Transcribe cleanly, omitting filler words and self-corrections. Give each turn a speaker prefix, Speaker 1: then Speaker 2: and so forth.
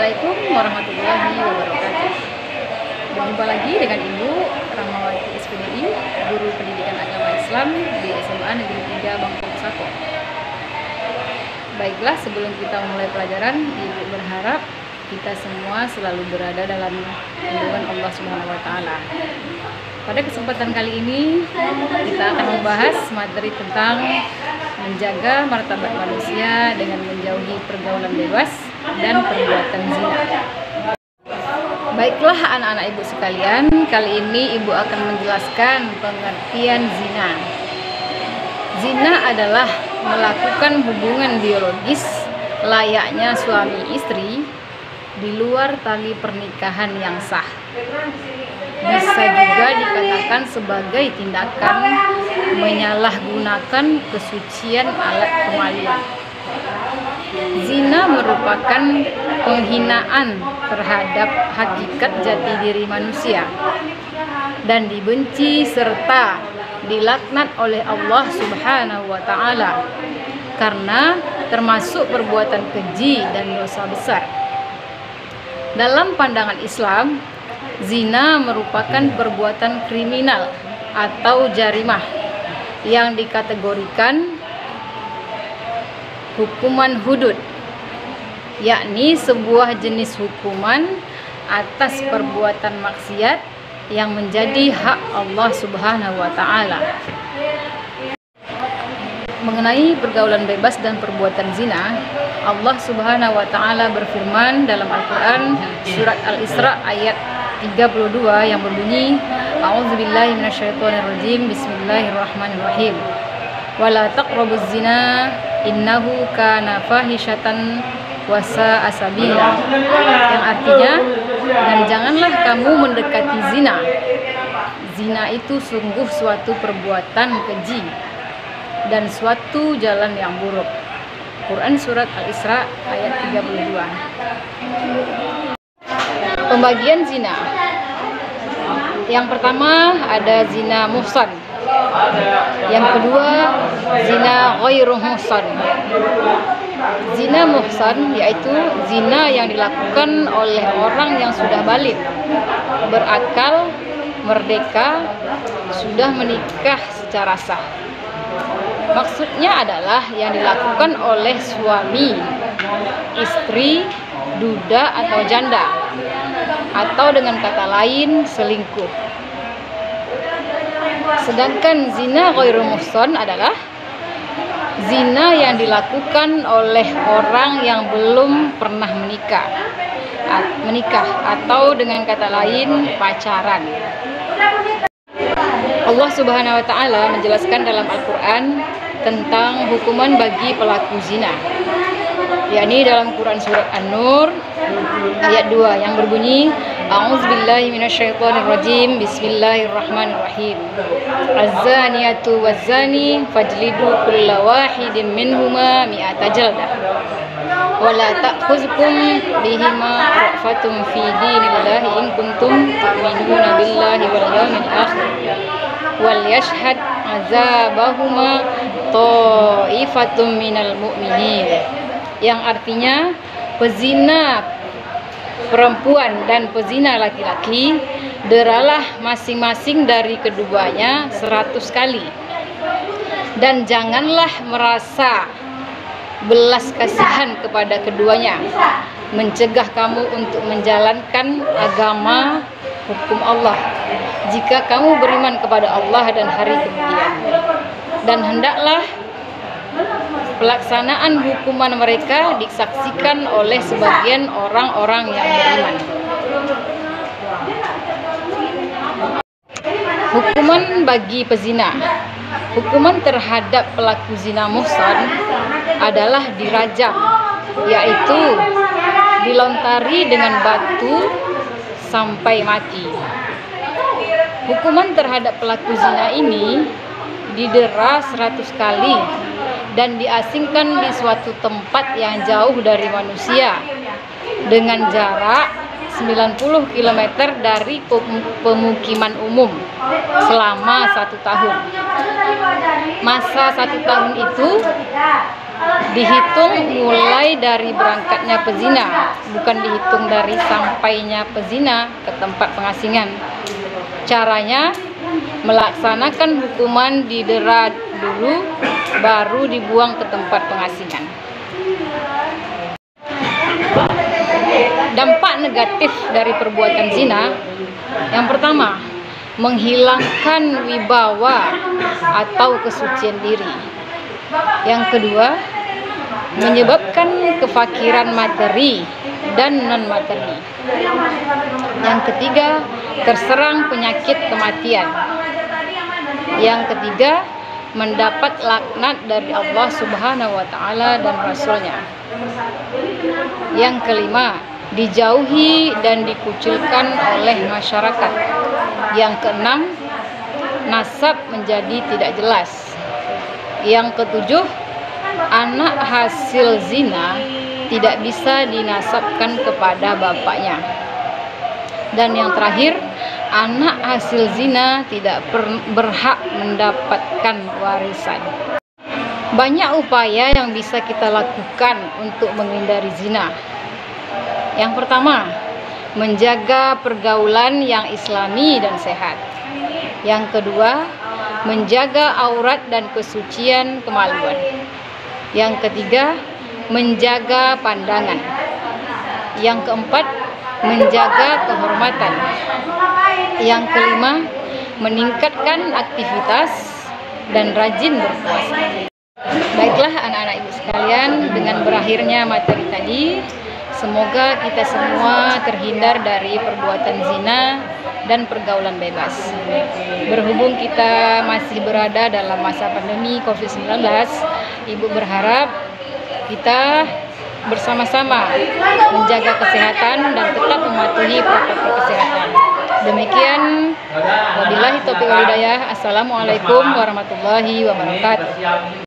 Speaker 1: Assalamualaikum warahmatullahi wabarakatuh. Berjumpa lagi dengan Ibu Rahmawati SPDI, Guru Pendidikan Agama Islam di SMA Negeri 3 Bangkok Sako. Baiklah, sebelum kita mulai pelajaran, Ibu berharap kita semua selalu berada dalam lindungan Allah Subhanahu wa Ta'ala. Pada kesempatan kali ini kita akan membahas materi tentang menjaga martabat manusia dengan menjauhi pergaulan bebas dan perbuatan zina. Baiklah anak-anak ibu sekalian, kali ini ibu akan menjelaskan pengertian zina. Zina adalah melakukan hubungan biologis layaknya suami istri di luar tali pernikahan yang sah. Bisa juga dikatakan sebagai tindakan menyalahgunakan kesucian alat kemaluan. Zina merupakan penghinaan terhadap hakikat jati diri manusia dan dibenci serta dilaknat oleh Allah Subhanahu wa Ta'ala karena termasuk perbuatan keji dan dosa besar. Dalam pandangan Islam, zina merupakan perbuatan kriminal atau jarimah yang dikategorikan hukuman hudud, yakni sebuah jenis hukuman atas perbuatan maksiat yang menjadi hak Allah Subhanahu wa Ta'ala. Mengenai pergaulan bebas dan perbuatan zina, Allah Subhanahu wa Ta'ala berfirman dalam Al-Quran surat Al-Isra ayat 32 yang berbunyi, A'udzubillahi minasyaitonirrajim, Bismillahirrahmanirrahim. Wala taqrabuz zina innahu kana fahisyatan wa sa'a sabila. Yang artinya, dan janganlah kamu mendekati zina. Zina itu sungguh suatu perbuatan keji dan suatu jalan yang buruk. Quran surat Al-Isra ayat 32. Pembagian zina. Yang pertama ada zina muhsan. Yang kedua zina ghairu muhsan. Zina muhsan yaitu zina yang dilakukan oleh orang yang sudah balik, berakal, merdeka, sudah menikah secara sah. Maksudnya adalah yang dilakukan oleh suami, istri, duda atau janda, atau dengan kata lain selingkuh. Sedangkan zina ghairu muhsan adalah zina yang dilakukan oleh orang yang belum pernah menikah atau dengan kata lain pacaran. Allah Subhanahu wa Ta'ala menjelaskan dalam Al-Quran tentang hukuman bagi pelaku zina, yakni dalam Quran surat An-Nur ayat 2 yang berbunyi, A'udzubillahi minasyaitonirrajim, Bismillahirrahmanirrahim. Az-zaniyatu waz-zani fajlidu kulla wahidin minhuma mi'ata jaldah wa la ta'khuzkum bihima ra'fatun fi dinillahi in kuntum tu'minuna billahi wal yawmil akhir wal yashhad azabahuma ta'ifatum minal mu'minin. Yang artinya, pezina perempuan dan pezina laki-laki deralah masing-masing dari keduanya 100 kali, dan janganlah merasa belas kasihan kepada keduanya, mencegah kamu untuk menjalankan agama hukum Allah jika kamu beriman kepada Allah dan hari kemudian, dan hendaklah pelaksanaan hukuman mereka disaksikan oleh sebagian orang-orang yang beriman. Hukuman bagi pezina. Hukuman terhadap pelaku zina muhsan adalah dirajam, yaitu dilontari dengan batu sampai mati. Hukuman terhadap pelaku zina ini didera 100 kali dan diasingkan di suatu tempat yang jauh dari manusia dengan jarak 90 km dari pemukiman umum selama 1 tahun. Masa 1 tahun itu dihitung mulai dari berangkatnya pezina, bukan dihitung dari sampainya pezina ke tempat pengasingan. Caranya melaksanakan hukuman didera dulu, baru dibuang ke tempat pengasingan. Dampak negatif dari perbuatan zina, yang pertama, menghilangkan wibawa atau kesucian diri. Yang kedua, menyebabkan kefakiran materi dan non-materi. Yang ketiga, terserang penyakit kematian. Yang ketiga, mendapat laknat dari Allah Subhanahu wa Ta'ala dan Rasul-Nya. Yang kelima, dijauhi dan dikucilkan oleh masyarakat. Yang keenam, nasab menjadi tidak jelas. Yang ketujuh, anak hasil zina tidak bisa dinasabkan kepada bapaknya. Dan yang terakhir, anak hasil zina tidak berhak mendapatkan warisan. Banyak upaya yang bisa kita lakukan untuk menghindari zina. Yang pertama, menjaga pergaulan yang islami dan sehat. Yang kedua, menjaga aurat dan kesucian kemaluan. Yang ketiga, menjaga pandangan. Yang keempat, menjaga kehormatan. Yang kelima, meningkatkan aktivitas dan rajin berpuasa. Baiklah anak-anak ibu sekalian, dengan berakhirnya materi tadi, semoga kita semua terhindar dari perbuatan zina dan pergaulan bebas. Berhubung kita masih berada dalam masa pandemi COVID-19, Ibu berharap kita bersama-sama menjaga kesehatan dan tetap mematuhi protokol kesehatan. Demikian, wabillahi taufiq wal hidayah. Assalamualaikum warahmatullahi wabarakatuh.